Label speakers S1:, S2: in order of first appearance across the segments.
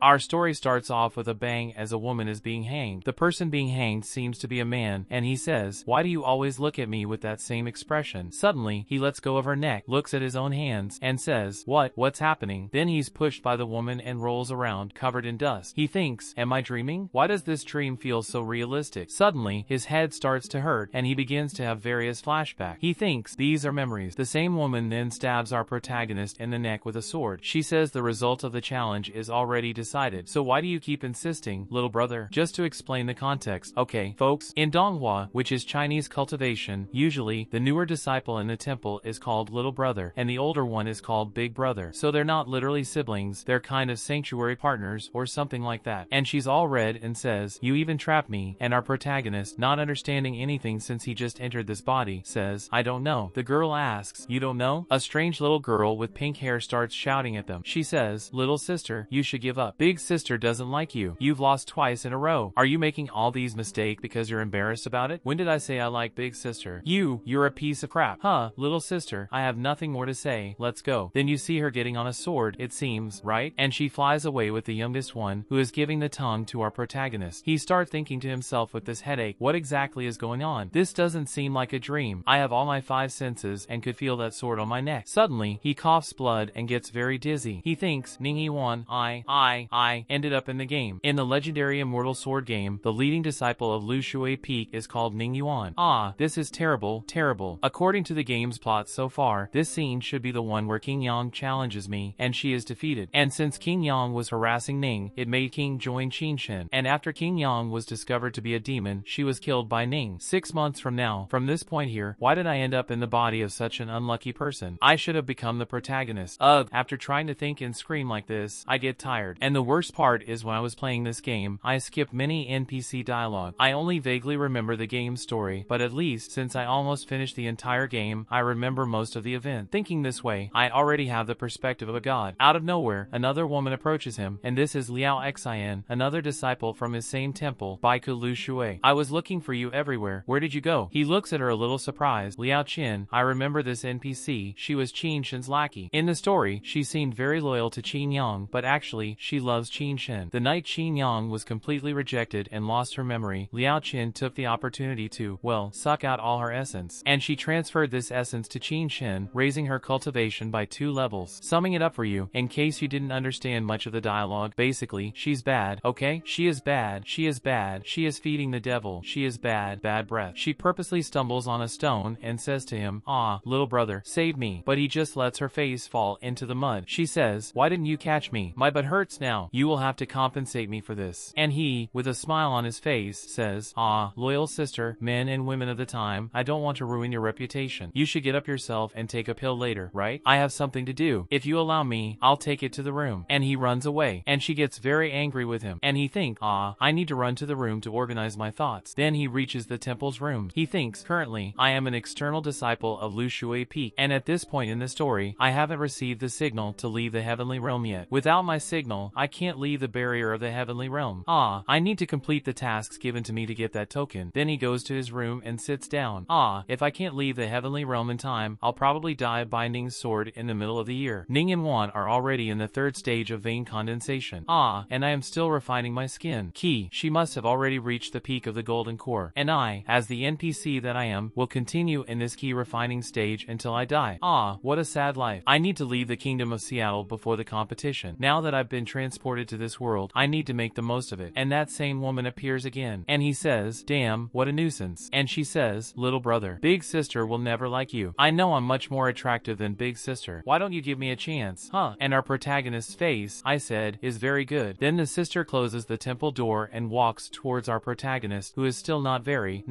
S1: Our story starts off with a bang as a woman is being hanged. The person being hanged seems to be a man, and he says, "Why do you always look at me with that same expression?" Suddenly, he lets go of her neck, looks at his own hands, and says, What's happening?" Then he's pushed by the woman and rolls around, covered in dust. He thinks, am I dreaming? Why does this dream feel so realistic? Suddenly, his head starts to hurt, and he begins to have various flashbacks. He thinks, these are memories. The same woman then stabs our protagonist in the neck with a sword. She says the result of the challenge is already decided. So why do you keep insisting, little brother? Just to explain the context. Okay, folks, in Donghua, which is Chinese cultivation, usually, the newer disciple in the temple is called little brother, and the older one is called big brother. So they're not literally siblings, they're kind of sanctuary partners, or something like that. And she's all red and says, "You even trapped me," and our protagonist, not understanding anything since he just entered this body, says, "I don't know." The girl asks, "You don't know?" A strange little girl with pink hair starts shouting at them. She says, "Little sister, you should give up. Big sister doesn't like you. You've lost twice in a row. Are you making all these mistakes because you're embarrassed about it? When did I say I like big sister? You're a piece of crap." "Huh, little sister, I have nothing more to say. Let's go." Then you see her getting on a sword, it seems, right? And she flies away with the youngest one, who is giving the tongue to our protagonist. He starts thinking to himself with this headache, what exactly is going on? This doesn't seem like a dream. I have all my 5 senses and could feel that sword on my neck. Suddenly, he coughs blood and gets very dizzy. He thinks, Ningyi won, I ended up in the game. In the legendary Immortal Sword game, the leading disciple of Lu Shui Peak is called Ning Yuan. This is terrible, terrible. According to the game's plot so far, this scene should be the one where King Yang challenges me, and she is defeated. And since King Yang was harassing Ning, it made King join Qin Shen. And after King Yang was discovered to be a demon, she was killed by Ning. 6 months from now, from this point here, why did I end up in the body of such an unlucky person? I should have become the protagonist. After trying to think and scream like this, I get tired. And the worst part is when I was playing this game, I skipped many NPC dialogue. I only vaguely remember the game's story, but at least, since I almost finished the entire game, I remember most of the event. Thinking this way, I already have the perspective of a god. Out of nowhere, another woman approaches him, and this is Liao Xin, another disciple from his same temple, Baiku Lu Shui. "I was looking for you everywhere. Where did you go?" He looks at her a little surprised. Liao Qin, I remember this NPC. She was Qin Shen's lackey. In the story, she seemed very loyal to Qin Yang, but actually, she loves Qin Shen. The night Qin Yang was completely rejected and lost her memory, Liao Qin took the opportunity to, well, suck out all her essence. And she transferred this essence to Qin Shen, raising her cultivation by 2 levels. Summing it up for you, in case you didn't understand much of the dialogue, basically, she's bad, okay? She is bad, she is bad, she is feeding the devil, she is bad, bad breath. She purposely stumbles on a stone and says to him, little brother, save me. But he just lets her face fall into the mud. She says, why didn't you catch me? My butt hurts now. You will have to compensate me for this. And he, with a smile on his face, says, loyal sister, men and women of the time, I don't want to ruin your reputation. You should get up yourself and take a pill later, right? I have something to do. If you allow me, I'll take it to the room. And he runs away. And she gets very angry with him. And he thinks, I need to run to the room to organize my thoughts. Then he reaches the temple's room. He thinks, currently, I am an external disciple of Lu Shui Peak. And at this point in the story, I haven't received the signal to leave the heavenly realm yet. Without my signal, I can't leave the barrier of the heavenly realm. I need to complete the tasks given to me to get that token. Then he goes to his room and sits down. If I can't leave the heavenly realm in time, I'll probably die by Ning's sword in the middle of the year. Ning and Wan are already in the 3rd stage of vein condensation. And I am still refining my skin. She must have already reached the peak of the golden core. And I, as the NPC that I am, will continue in this key refining stage until I die. What a sad life. I need to leave the kingdom of Seattle before the competition. Now that I've been transported to this world, I need to make the most of it. And that same woman appears again. And he says, damn, what a nuisance. And she says, little brother, big sister will never like you. I know I'm much more attractive than big sister. Why don't you give me a chance? And our protagonist's face, I said, is very good. Then the sister closes the temple door and walks towards our protagonist, who is still not very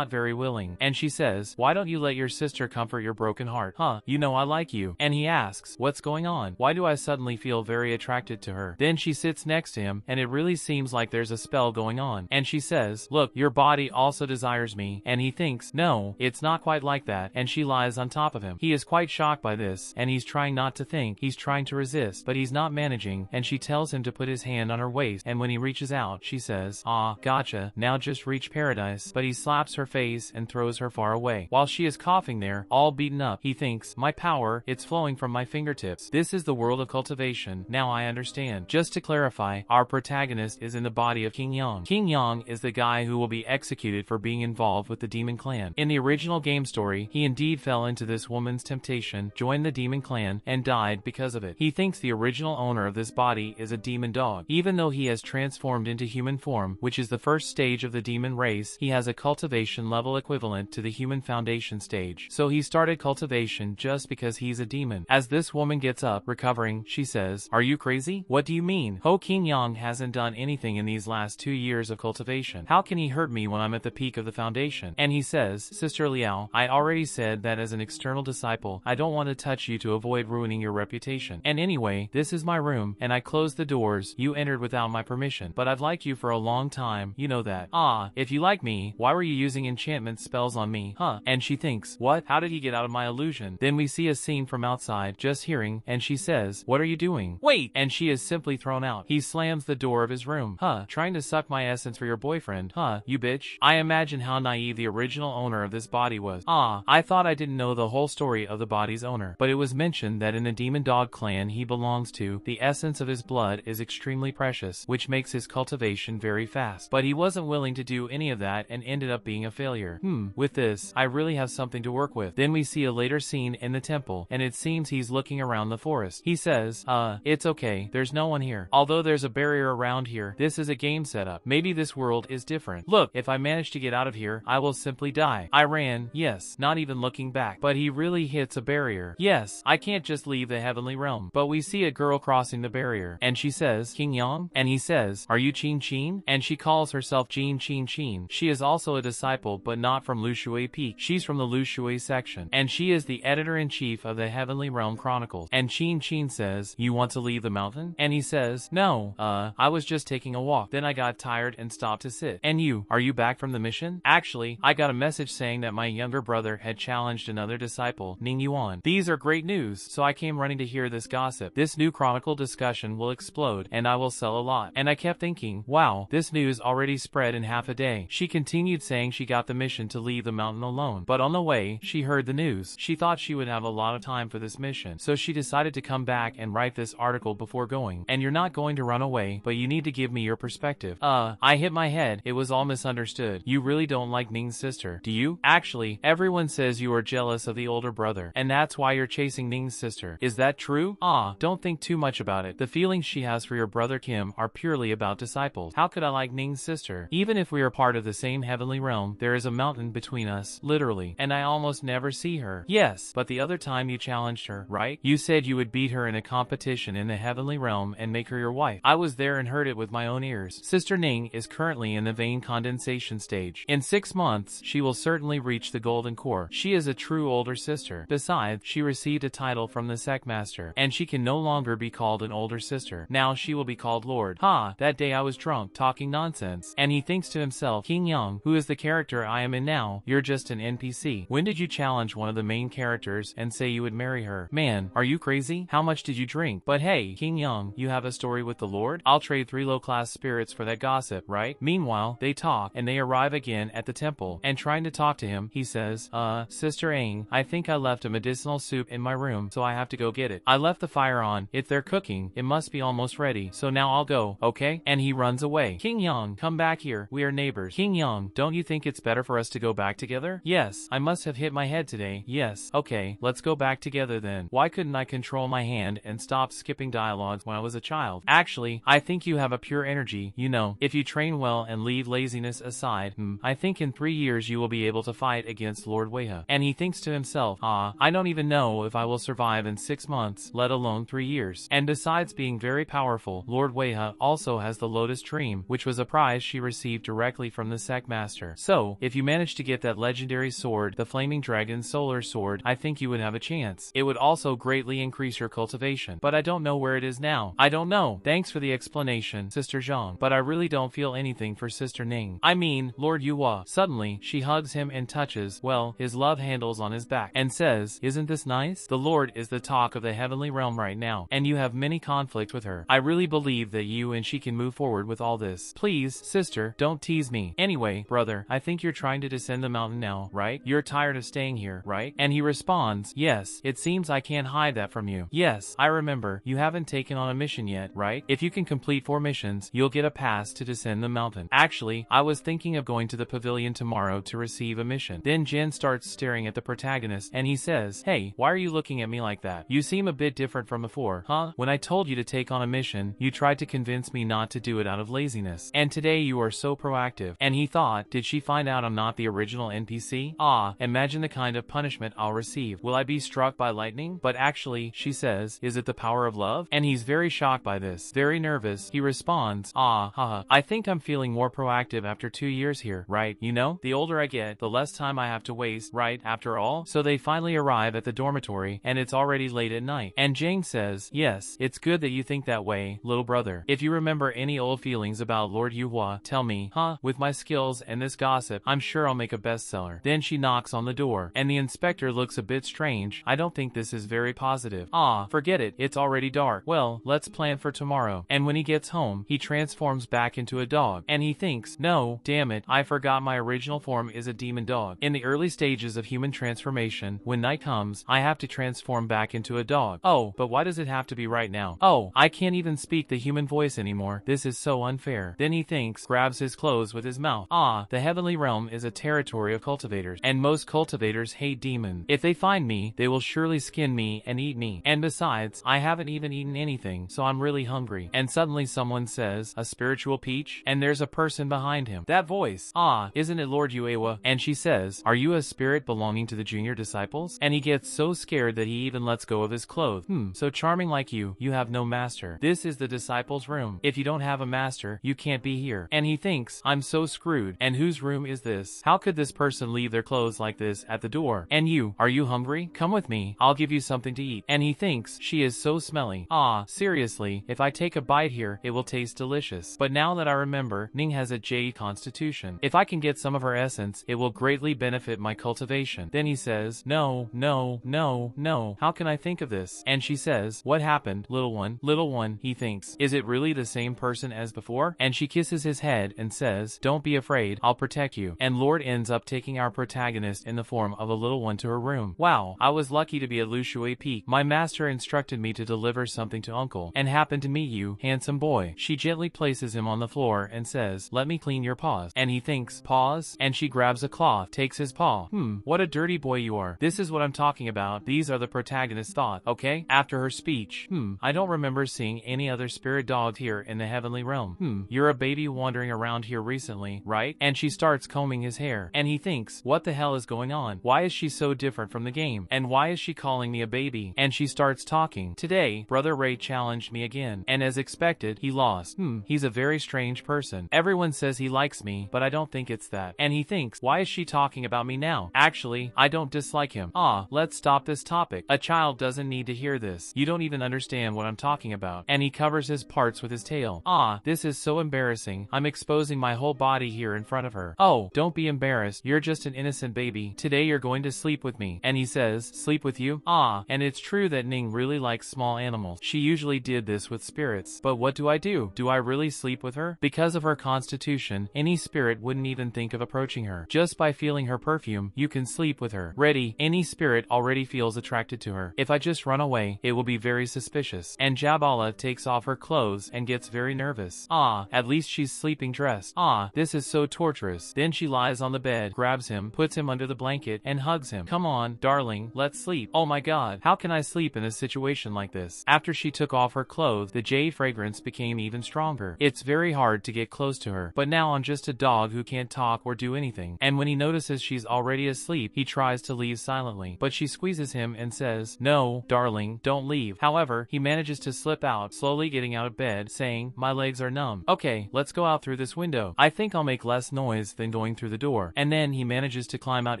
S1: willing. And she says, why don't you let your sister comfort your broken heart? You know I like you. And he asks, what's going on? Why do I suddenly feel very attracted to her? Then she sits next to him, and it really seems like there's a spell going on. And she says, look, your body also desires me. And he thinks, no, it's not quite like that. And she lies on top of him. He is quite shocked by this, and he's trying not to think. He's trying to resist, but he's not managing. And she tells him to put his hand on her waist. And when he reaches out, she says, gotcha, now just reach paradise. But he slaps her face and throws her far away. While she is coughing there, all beaten up, he thinks, my power, it's flowing from my fingertips. This is the world of cultivation. Now I understand. Just to clarify, our protagonist is in the body of King Yang. King Yang is the guy who will be executed for being involved with the demon clan. In the original game story, he indeed fell into this woman's temptation, joined the demon clan, and died because of it. He thinks the original owner of this body is a demon dog. Even though he has transformed into human form, which is the first stage of the demon race, he has a cultivation level equivalent to the human foundation stage. So he started cultivation just because he's a demon. As this woman gets up, recovering, she says, "Are you crazy? What do you mean? Ho King Yang hasn't done anything in these last 2 years of cultivation. How can he hurt me when I'm at the peak of the foundation?" And he says, "Sister Liao, I already said that as an external disciple, I don't want to touch you to avoid ruining your reputation. And anyway, this is my room, and I closed the doors. You entered without my permission. But I've liked you for a long time, you know that. Ah, if you like me, why were you using enchantment spells on me, huh?" And she thinks, "What? How did he get out of my illusion?" Then we see a scene from outside, just hearing, and she says, "What are you doing? Wait!" And she is simply thrown out. He slams the door of his room. "Huh, trying to suck my essence for your boyfriend, huh, you bitch?" I imagine how naive the original owner of this body was. Ah, I thought I didn't know the whole story of the body's owner. But it was mentioned that in the demon dog clan he belongs to, the essence of his blood is extremely precious, which makes his cultivation very fast. But he wasn't willing to do any of that and ended up being a failure. With this, I really have something to work with. Then we see a later scene in the temple, and it seems he's looking around the forest. He says, it's okay, there's no one here. Although there's a barrier around here, this is a game setup. Maybe this world is different. Look, if I manage to get out of here, I will simply die. I ran, yes, not even looking back. But he really hits a barrier. Yes, I can't just leave the heavenly realm. But we see a girl crossing the barrier, and she says, "King Yang?" And he says, "Are you Qin Qin?" And she calls herself Jin Qin Qin. She is also a disciple, but not from Lushui Peak. She's from the Lushui section, and she is the editor-in-chief of the Heavenly Realm Chronicles. And Qin Qin says, "You want to leave the mountain?" And he says, "No, I was just taking a walk. Then I got tired and stopped to sit." "And you, are you back from the mission?" "Actually, I got a message saying that my younger brother had challenged another disciple, Ning Yuan. These are great news, so I came running to hear this gossip. This new chronicle discussion will explode, and I will sell a lot." And I kept thinking, wow, this news already spread in half a day. She continued saying she got the mission to leave the mountain alone, but on the way, she heard the news. She thought she would have a lot of time for this mission, so she decided to come back and write this article before going. "And you're not going to run away, but you need to give me your perspective." I hit my head. It was all misunderstood. You really don't like Ning's sister, do you? Actually, everyone says you are jealous of the older brother, and that's why you're chasing Ning's sister. Is that true? Don't think too much about it. The feelings she has for your brother Kim are purely about disciples. How could I like Ning's sister? Even if we are part of the same heavenly realm, there is a mountain between us, literally, and I almost never see her. Yes, but the other time you challenged her, right? You said you would beat her in a competition in the heavenly realm and make her your wife. I was there and heard it with my own ears. Sister Ning is currently in the vein condensation stage. In 6 months, she will certainly reach the golden core. She is a true older sister. Besides, she received a title from the sect master, and she can no longer be called an older sister. Now she will be called Lord. That day I was drunk, talking nonsense. And he thinks to himself, King Yang, who is the character I am in now, you're just an NPC. When did you challenge one of the main characters and say you would marry her? Man, are you crazy? How much did you drink? But hey, King Yang, you have a story with the Lord? I'll trade 3 low-class spirits for that gossip, right? Meanwhile, they talk, and they arrive again at the temple, and trying to talk to him, he says, Sister Aang, I think I left a medicinal soup in my room, so I have to go get it. I left the fire on. If they're cooking, it must be almost ready, so now I'll go, okay? And he runs away. King Yang, come back here. We are neighbors. King Yang, don't you think it's better for us to go back together? Yes, I must have hit my head today. Yes, okay, let's go back together then. Why couldn't I control my hand and stop skipping dialogues when I was a child? Actually, I think you have a pure energy, you know. If you train well and leave laziness aside, I think in 3 years you will be able to fight against Lord Weiha. And he thinks to himself, I don't even know if I will survive in 6 months, let alone 3 years. And besides being very powerful, Lord Weiha also has the Lotus Dream, which was a prize she received directly from the sect master. So, if you manage to get that legendary sword, the Flaming Dragon Solar Sword, I think you would have a chance. It would also greatly increase your cultivation. But I don't know where it is now. I don't know. Thanks for the explanation, Sister Zhang. But I really don't feel anything for Sister Ning. I mean, Lord Yuhua. Suddenly, she hugs him and touches, well, his love handles on his back, and says, isn't this nice? The Lord is the talk of the heavenly realm right now, and you have many conflicts with her. I really believe that you and she can move forward with all this. Please, sister, don't tease me. Anyway, brother, I think you're trying to descend the mountain now, right? You're tired of staying here, right? And he responds, yes, it seems I can't hide that from you. Yes, I remember, you haven't taken on a mission yet, right? If you can complete 4 missions, you'll get a pass to descend the mountain. Actually, I was thinking of going to the pavilion tomorrow to receive a mission. Then Jin starts staring at the protagonist and he says, hey, why are you looking at me like that? You seem a bit different from before, huh? When I told you to take on a mission, you tried to convince me not to do it out of laziness. And today you are so proactive. And he thought, did she find out I'm not the original NPC? Ah, imagine the kind of punishment I'll receive. Will I be struck by lightning? But actually, she says, is it the power of love? And he's very shocked by this. Very nervous, he responds, ah, haha, I think I'm feeling more proactive after 2 years here, right? You know, the older I get, the less time I have to waste, right? After all? So they finally arrive at the dormitory, and it's already late at night. And Jane says, yes, it's good that you think that way, little brother. If you remember any old feelings about Lord Yuhua, tell me, huh? With my skills and this gossip, I'm sure I'll make a bestseller. Then she knocks on the door, and the inspector looks a bit strange. I don't think this is very positive. Ah, forget it, it's already dark. Well, let's plan for tomorrow. And when he gets home, he transforms back into a dog, and he thinks, no, damn it, I forgot my original form is a demon dog. In the early stages of human transformation, when night comes, I have to transform back into a dog. Oh, but why does it have to be right now? Oh, I can't even speak the human voice anymore. This is so unfair. Then he thinks, grabs his clothes with his mouth. Ah, the heavenly realm is a territory of cultivators, and most cultivators hate demons. If they find me, they will surely skin me and eat me. And besides, I haven't even eaten anything, so I'm really hungry. And suddenly someone says, a spiritual peach? And there's a person behind him. That voice. Ah, isn't it Lord Yuewa? And she says, are you a spirit belonging to the junior disciples? And he gets so scared that he even lets go of his clothes. So charming like you have no master. This is the disciples' room. If you don't have a master, you can't be here. And he thinks, I'm so screwed. And whose room is this? How could this person leave their clothes like this at the door? And you, are you hungry? Come with me. I'll give you something to eat. And he thinks, she is so smelly. Ah, seriously, if I take a bite here, it will taste delicious. But now that I remember, Ning has a jade constitution. If I can get some of her essence, it will greatly benefit my cultivation. Then he says, no, no, no, no. How can I think of this? And she says, what happened, little one? Little one, he thinks, is it really the same person as before? And she kisses his head and says, don't be afraid, I'll protect you. And Lord ends up taking our protagonist in the form of a little one to her room. Wow, I was lucky to be at Lushui Peak. My master instructed me to deliver something to uncle, and happened to meet you, handsome boy. She gently places him on the floor and says, let me clean your paws. And he thinks, paws? And she grabs a cloth, takes his paw. What a dirty boy you are. This is what I'm talking about. These are the protagonist's thoughts, okay? After her speech, I don't remember seeing any other spirit dog here in the heavenly realm. You're a baby wandering around here recently, right? And she starts combing his hair. And he thinks, what the hell is going on? Why is she so different from the game? And why is she calling me a baby? And she starts talking. Today, Brother Ray challenged me again. And as expected, he lost. He's a very strange person. Everyone says he likes me, but I don't think it's that. And he thinks, why is she talking about me now? Actually, I don't dislike him. Ah, let's stop this topic. A child doesn't need to hear this. You don't even understand what I'm talking about. And he covers his parts with his tail. Ah, this is so embarrassing. I'm exposing my whole body here in front of her. Oh, don't be embarrassed. You're just an innocent baby. Today you're going to sleep with me. And he says, sleep with you? Ah, and it's true that Ning really likes small animals. She usually did this with spirits. But what do I do? Do I really sleep with her? Because of her constitution, any spirit wouldn't even think of approaching her. Just by feeling her perfume, you can sleep with her. Ready, any spirit already feels attracted to her. If I just run away, it will be very suspicious. And Jabala takes off her clothes and gets very nervous. Ah, at least she's sleeping dressed. Ah, this is so torturous. Then she lies on the bed, grabs him, puts him under the blanket, and hugs him. Come on, darling, let's sleep. Oh my god, how can I sleep in a situation like this? After she took off her clothes, the jade fragrance became even stronger. It's very hard to get close to her. But now I'm just a dog who can't talk or do anything. And when he notices she's already asleep, he tries to leave silently. But she squeezes him and says, no, darling, don't leave. However, he manages to slip out, slowly getting out of bed, saying, my legs are numb. Okay, let's go out through this window. I think I'll make less noise than going through the door. And then he manages to climb out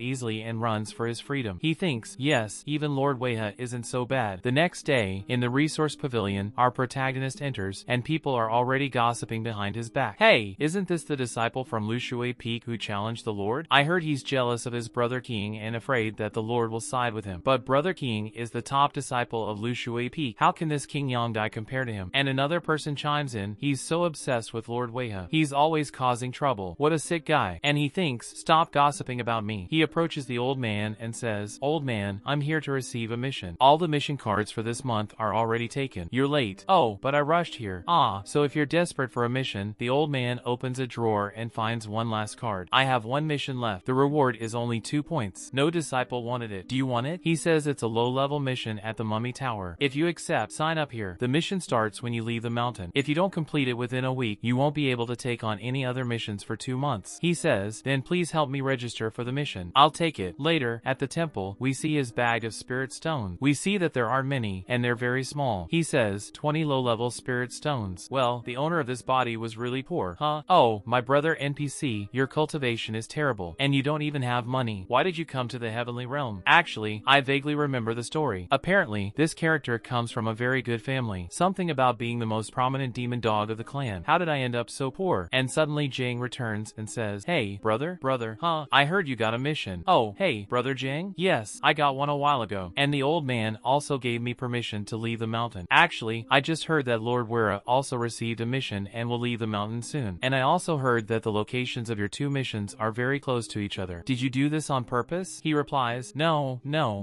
S1: easily and runs for his freedom. He thinks, yes, even Lord Weha isn't so bad. The next day, in the resource pavilion, our protagonist enters, and people are already gossiping behind his back. Hey, isn't this the disciple from Lushui Peak who challenged the Lord? I heard he's jealous of his brother King and afraid that the Lord will side with him. But brother King is the top disciple of Lushui Peak. How can this King Yongdai compare to him? And another person chimes in, he's so obsessed with Lord Weha. He's always causing trouble. What a sick guy. And he thinks, stop gossiping about me. He approaches the old man and says, old man, I'm here to receive a mission. All the mission cards for this month are already taken. You're late. Oh, Oh, but I rushed here. Ah, so if you're desperate for a mission, the old man opens a drawer and finds one last card. I have one mission left. The reward is only 2 points. No disciple wanted it. Do you want it? He says it's a low-level mission at the Mummy Tower. If you accept, sign up here. The mission starts when you leave the mountain. If you don't complete it within a week, you won't be able to take on any other missions for 2 months. He says, then please help me register for the mission. I'll take it. Later, at the temple, we see his bag of spirit stones. We see that there aren't many, and they're very small. He says, 20 low-level spirit stones. Well, the owner of this body was really poor. Huh? Oh, my brother NPC, your cultivation is terrible, and you don't even have money. Why did you come to the heavenly realm? Actually, I vaguely remember the story. Apparently, this character comes from a very good family. Something about being the most prominent demon dog of the clan. How did I end up so poor? And suddenly Jang returns and says, hey, brother, huh? I heard you got a mission. Oh, hey, brother Jang? Yes, I got one a while ago. And the old man also gave me permission to leave the mountain. Actually, I just heard that Lord Wera also received a mission and will leave the mountain soon. And I also heard that the locations of your 2 missions are very close to each other. Did you do this on purpose? He replies, no,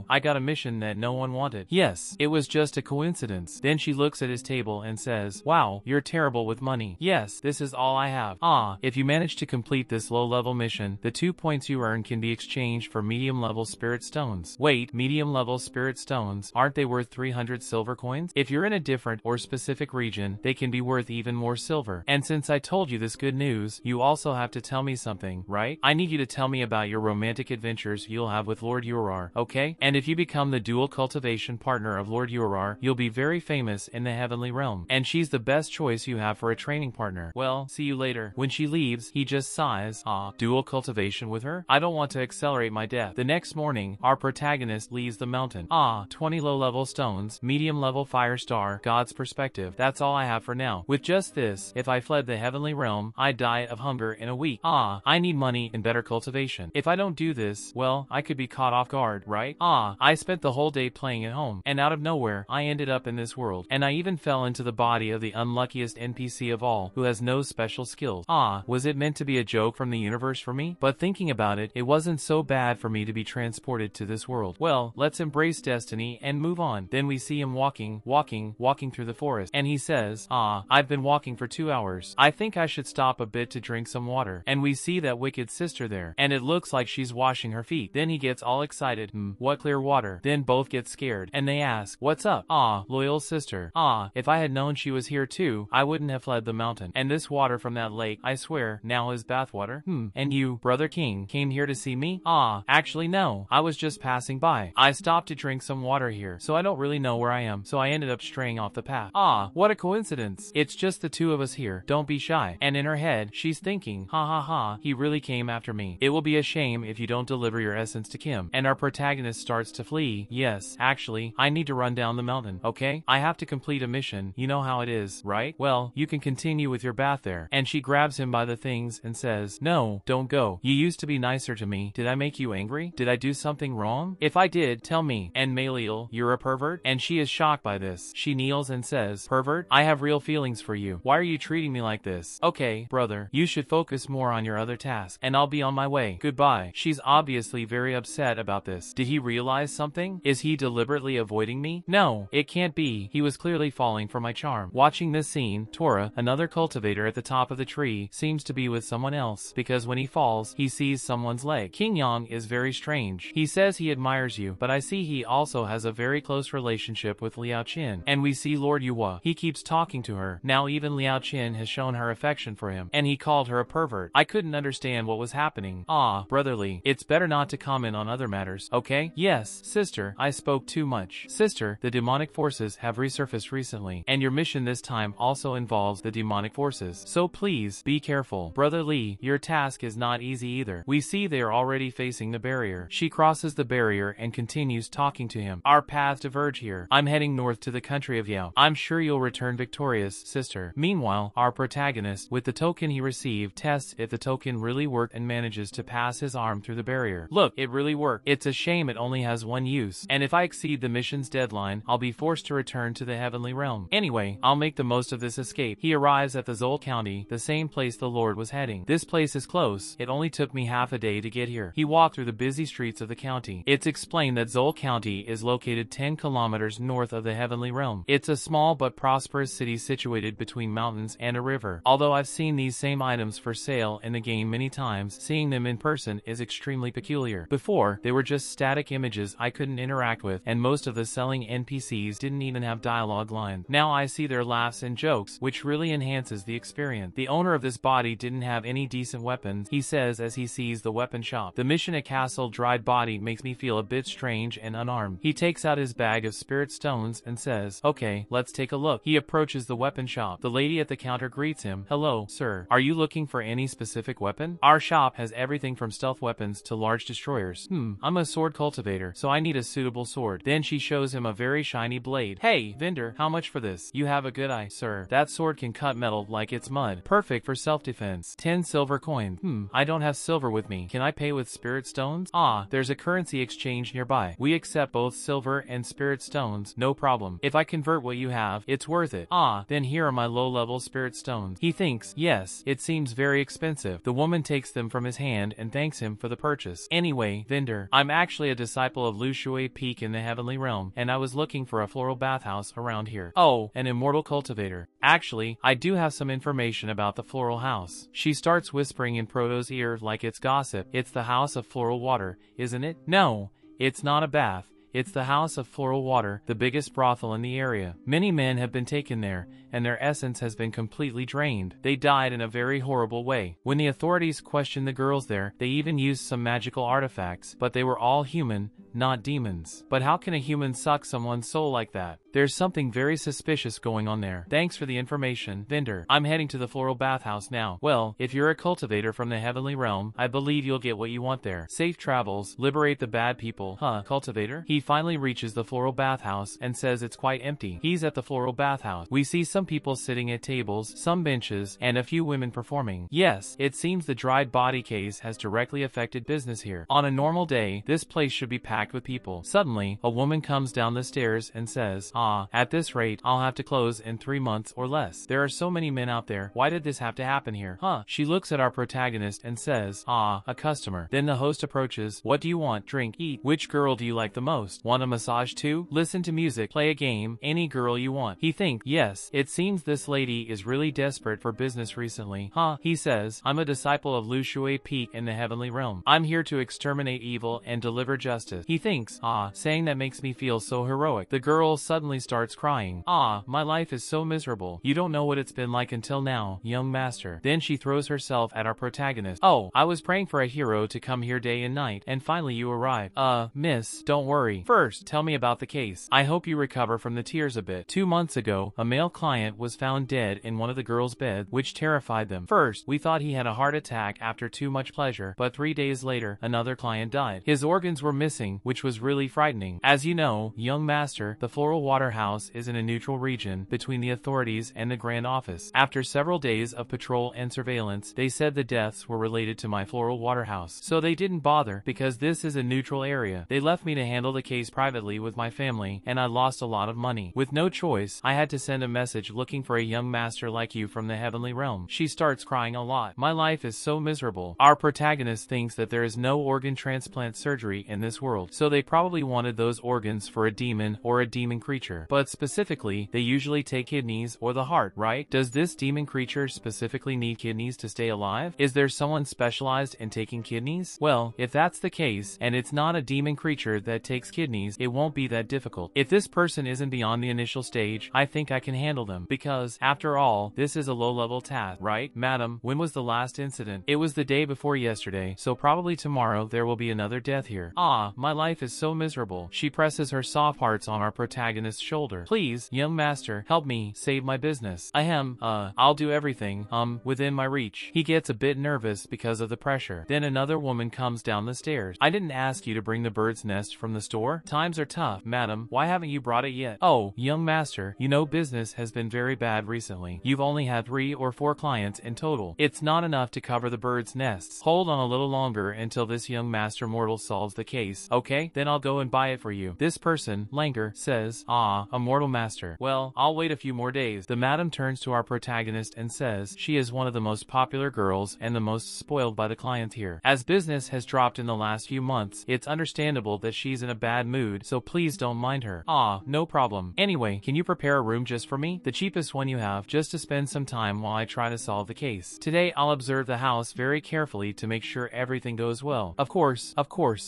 S1: I got a mission that no one wanted. Yes, it was just a coincidence. Then she looks at his table and says, wow, you're terrible with money. Yes, this is all I have. Ah, if you manage to complete this low-level mission, the 2 points you earn can be exchanged for medium-level spirit stones. Wait, medium-level spirit stones, aren't they worth 300 silver coins? If you're in a different or specific region, they can be worth even more silver. And since I told you this good news, you also have to tell me something, right? I need you to tell me about your romantic adventures you'll have with Lord Urar, okay? And if you become the dual cultivation partner of Lord Urar, you'll be very famous in the heavenly realm. And she's the best choice you have for a training partner. Well, see you later. When she leaves, he just sighs. Ah, dual cultivation with her? I don't want to accelerate my death. The next morning, our protagonist leaves the mountain. Ah, 20 low-level stones, medium-level fire star, God's perspective. That's all I have for now. With just this, if I fled the heavenly realm, I'd die of hunger in a week. Ah, I need money and better cultivation. If I don't do this, well, I could be caught off guard, right? Ah, I spent the whole day playing at home, and out of nowhere, I ended up in this world. And I even fell into the body of the unluckiest NPC of all, who has no special skills. Ah, was it meant to be a joke from the universe for me? But thinking about it, it wasn't so bad for me to be transported to this world. Well, let's embrace destiny and move on. Then we see him walking through the forest, and he says, ah, I've been walking for 2 hours. I think I should stop a bit to drink some water. And we see that wicked sister there, and it looks like she's washing her feet. Then he gets all excited. What clear water? Then both get scared, and they ask, what's up? Ah, loyal sister. Ah, if I had known she was here too, I wouldn't have fled the mountain. And this water from that lake, I swear, now is bathwater. And you, brother king, came here to see me? Ah, actually no, I was just passing by. I stopped to drink some water here, so I don't really know where I am, so I ended up straying off the path. Ah, what a coincidence. It's just the 2 of us here. Don't be shy. And in her head, she's thinking, ha, he really came after me. It will be a shame if you don't deliver your essence to Kim. And our protagonist starts to flee. Yes, actually, I need to run down the mountain, okay? I have to complete a mission. You know how it is, right? Well, you can continue with your bath there. And she grabs him by the things and says, no, don't go. You used to be nicer to me. Did I make you angry? Did I do something wrong? If I did, tell me. And Malil, you're a pervert? And she is shocked by this. She kneels and says, pervert, I have real feelings for you. Why are you treating me like this? Okay, brother, you should focus more on your other task, and I'll be on my way. Goodbye. She's obviously very upset about this. Did he realize something? Is he deliberately avoiding me? No, it can't be. He was clearly falling for my charm. Watching this scene, Tora, another cultivator at the top of the tree, seems to be with someone else, because when he falls, he sees someone's leg. King Yang is very strange. He says he admires you, but I see he also has a very close relationship with Liao Qin. And we see Lord Yuhua. He keeps talking to her. Now even Liao Qin has shown her affection for him, and he called her a pervert. I couldn't understand what was happening. Ah, brotherly, it's better not to comment on other matters, okay? Yes, sister, I spoke too much. Sister, the demonic forces have resurfaced recently, and your mission this time also involves the demonic forces. So please, be careful. Brother Lee, your task is not easy either. We see they are already facing the barrier. She crosses the barrier and continues talking to him. Our paths diverge here. I'm heading north to the country of Yao. I'm sure you'll return victorious, sister. Meanwhile, our protagonist, with the token he received, tests if the token really worked and manages to pass his arm through the barrier. Look, it really worked. It's a shame it only has one use, and if I exceed the mission's deadline, I'll be forced to return to the heavenly realm. Anyway, I'll make the most of this escape. He arrives at the Zol County, the same place the Lord was heading. This place is close. It only took me half a day to get here. He walked through the busy streets of the county. It's explained that Zol County is located 10 kilometers north of the heavenly realm. It's a small small but prosperous city situated between mountains and a river. Although I've seen these same items for sale in the game many times, seeing them in person is extremely peculiar. Before, they were just static images I couldn't interact with, and most of the selling NPCs didn't even have dialogue lines. Now I see their laughs and jokes, which really enhances the experience. The owner of this body didn't have any decent weapons, he says as he sees the weapon shop. The mission at Castle Dried Body makes me feel a bit strange and unarmed. He takes out his bag of spirit stones and says, "Okay, let's take a look." He approaches the weapon shop. The lady at the counter greets him. "Hello, sir. Are you looking for any specific weapon? Our shop has everything from stealth weapons to large destroyers." I'm a sword cultivator, so I need a suitable sword." Then she shows him a very shiny blade. "Hey, vendor, how much for this?" "You have a good eye, sir. That sword can cut metal like it's mud. Perfect for self-defense. 10 silver coins." I don't have silver with me. Can I pay with spirit stones?" "Ah, there's a currency exchange nearby. We accept both silver and spirit stones, no problem. If I convert what you have, it's worth it." "Ah, then here are my low-level spirit stones." He thinks, yes, it seems very expensive. The woman takes them from his hand and thanks him for the purchase. "Anyway, vendor, I'm actually a disciple of Lu Shui Peak in the Heavenly Realm, and I was looking for a floral bathhouse around here." "Oh, an immortal cultivator. Actually, I do have some information about the floral house." She starts whispering in Proto's ear like it's gossip. "It's the house of floral water, isn't it?" "No, it's not a bath. It's the House of Floral Water, the biggest brothel in the area. Many men have been taken there, and their essence has been completely drained. They died in a very horrible way. When the authorities questioned the girls there, they even used some magical artifacts, but they were all human, not demons. But how can a human suck someone's soul like that? There's something very suspicious going on there. Thanks for the information, vendor. I'm heading to the floral bathhouse now." "Well, if you're a cultivator from the Heavenly Realm, I believe you'll get what you want there. Safe travels, liberate the bad people." Cultivator? He finally reaches the floral bathhouse and says it's quite empty. He's at the floral bathhouse. We see some people sitting at tables, some benches, and a few women performing. Yes, it seems the dried body case has directly affected business here. On a normal day, this place should be packed with people. Suddenly, a woman comes down the stairs and says, "At this rate, I'll have to close in 3 months or less. There are so many men out there. Why did this have to happen here?" She looks at our protagonist and says, "A customer." Then the host approaches. "What do you want? Drink, eat? Which girl do you like the most? Want a massage too? Listen to music, play a game, any girl you want." He thinks, yes, it seems this lady is really desperate for business recently. He says, "I'm a disciple of Lu Shui Peak in the Heavenly Realm. I'm here to exterminate evil and deliver justice." He thinks, saying that makes me feel so heroic. The girl suddenly starts crying. My life is so miserable. You don't know what it's been like until now, young master." Then she throws herself at our protagonist. "Oh, I was praying for a hero to come here day and night, and finally you arrived. Miss, don't worry. First, tell me about the case. I hope you recover from the tears a bit. 2 months ago, a male client was found dead in one of the girls' beds, which terrified them. First, we thought he had a heart attack after too much pleasure, but 3 days later, another client died. His organs were missing, which was really frightening. As you know, young master, the Floral Water House is in a neutral region between the authorities and the Grand Office. After several days of patrol and surveillance, they said the deaths were related to my Floral Water House. So they didn't bother, because this is a neutral area. They left me to handle the case privately with my family, and I lost a lot of money. With no choice, I had to send a message looking for a young master like you from the Heavenly Realm." She starts crying a lot. "My life is so miserable." Our protagonist thinks that there is no organ transplant surgery in this world, so they probably wanted those organs for a demon or a demon creature. But specifically, they usually take kidneys or the heart, right? Does this demon creature specifically need kidneys to stay alive? Is there someone specialized in taking kidneys? Well, if that's the case, and it's not a demon creature that takes kidneys, it won't be that difficult. If this person isn't beyond the initial stage, I think I can handle them. Because, after all, this is a low-level task, right? "Madam, when was the last incident?" "It was the day before yesterday, so probably tomorrow there will be another death here." My life is so miserable." She presses her soft parts on our protagonist's shoulder. "Please, young master, help me save my business. I'll do everything, within my reach." He gets a bit nervous because of the pressure. Then another woman comes down the stairs. "I didn't ask you to bring the bird's nest from the store? Times are tough, madam. Why haven't you brought it yet?" "Oh, young master, you know business has been very bad recently. You've only had 3 or 4 clients in total. It's not enough to cover the bird's nests. Hold on a little longer until this young master mortal solves the case, okay? Then I'll go and buy it for you. This person, Langer, says, ah, a mortal master. Well, I'll wait a few more days. The madam turns to our protagonist and says she is one of the most popular girls and the most spoiled by the clients here. As business has dropped in the last few months, it's understandable that she's in a bad mood, so please don't mind her. Ah, no problem. Anyway, can you prepare a room just for me? The cheapest one you have, just to spend some time while I try to solve the case. Today I'll observe the house very carefully to make sure everything goes well. Of course.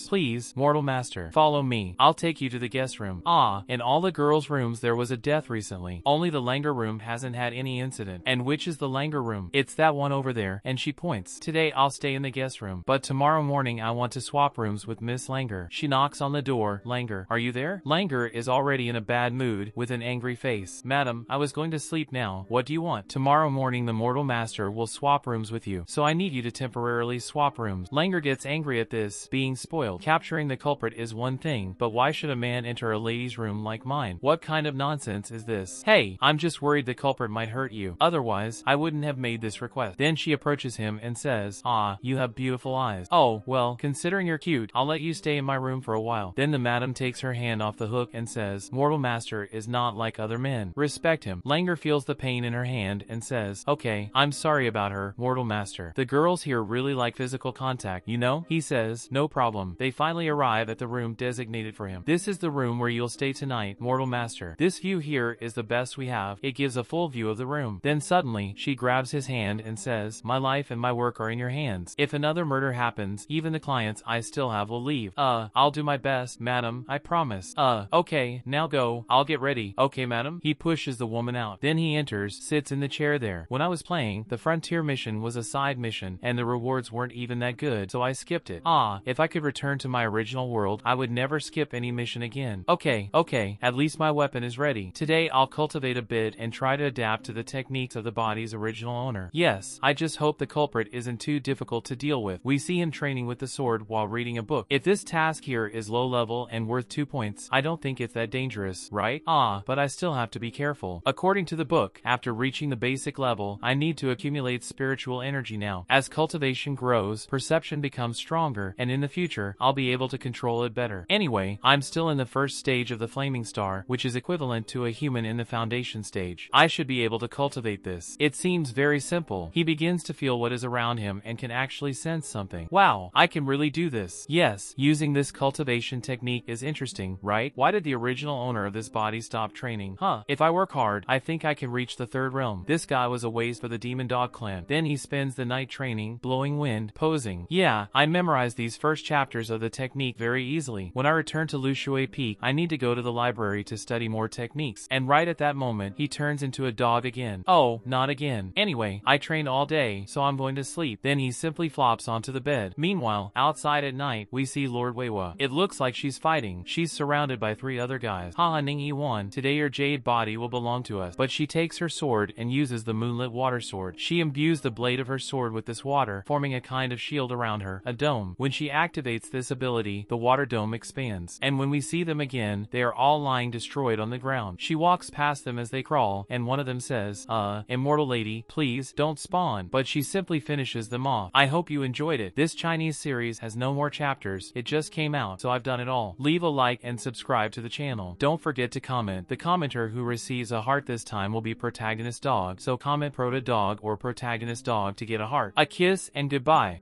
S1: Please, mortal master, follow me. I'll take you to the guest room. Ah, in all the girls' rooms there was a death recently. Only the Langer room hasn't had any incident. And which is the Langer room? It's that one over there, and she points. Today I'll stay in the guest room, but tomorrow morning I want to swap rooms with Miss Langer. She knocks on the door. Langer, are you there? Langer is already in a bad mood, with an angry face. Madam, I was going to sleep now. What do you want? Tomorrow morning the mortal master will swap rooms with you, so I need you to temporarily swap rooms. Langer gets angry at this, being spoiled. Capturing the culprit is one thing, but why should a man enter a lady's room like mine? What kind of nonsense is this? Hey, I'm just worried the culprit might hurt you. Otherwise, I wouldn't have made this request. Then she approaches him and says, ah, you have beautiful eyes. Oh, well, considering you're cute, I'll let you stay in my room for a while. Then the madam takes her hand off the hook and says, mortal master is not like other men. Respect him. Langer feels the pain in her hand and says, okay, I'm sorry about her, mortal master. The girls here really like physical contact, you know? He says, no problem. They finally arrive at the room designated for him. This is the room where you'll stay tonight, mortal master. This view here is the best we have. It gives a full view of the room. Then suddenly, she grabs his hand and says, my life and my work are in your hands. If another murder happens, even the clients I still have will leave. I'll do my best, madam, I promise. Okay, now go. I'll get ready. Okay, madam. He pushes the woman out. Then he enters, sits in the chair there. When I was playing, the frontier mission was a side mission, and the rewards weren't even that good, so I skipped it. If I could return to my original world, I would never skip any mission again. Okay, at least my weapon is ready. Today I'll cultivate a bit and try to adapt to the techniques of the body's original owner. Yes, I just hope the culprit isn't too difficult to deal with. We see him training with the sword while reading a book. If this task here is low level and worth 2 points, I don't think it's that dangerous, right? But I still have to be careful. According to the book, after reaching the basic level, I need to accumulate spiritual energy now. As cultivation grows, perception becomes stronger, and in the future, I'll be able to control it better. Anyway, I'm still in the first stage of the flaming star, which is equivalent to a human in the foundation stage. I should be able to cultivate this. It seems very simple. He begins to feel what is around him and can actually sense something. Wow, I can really do this. Yes, using this cultivation technique is interesting, right? Why did the original owner of this body stop training? If I work hard, I think I can reach the third realm. This guy was a waste for the demon dog clan. Then he spends the night training, blowing wind, posing. Yeah, I memorized these first chapters of the technique very easily. When I return to Lushui Peak, I need to go to the library to study more techniques. And right at that moment, he turns into a dog again. Oh, not again. Anyway, I trained all day, so I'm going to sleep. Then he simply flops onto the bed. Meanwhile, outside at night, we see Lord Weiwa. It looks like she's fighting. She's surrounded by 3 other guys. Haha, Ning Yi-wan, today your jade body will belong to us. But she takes her sword and uses the moonlit water sword. She imbues the blade of her sword with this water, forming a kind of shield around her, a dome. When she activates this ability, the water dome expands. And when we see them again, they are all lying destroyed on the ground. She walks past them as they crawl, and one of them says, immortal lady, please, don't spawn. But she simply finishes them off. I hope you enjoyed it. This Chinese series has no more chapters. It just came out, so I've done it all. Leave a like and subscribe to the channel. Don't forget to comment. The commenter who receives a heart this time will be protagonist dog, so comment prota dog or protagonist dog to get a heart. A kiss and goodbye.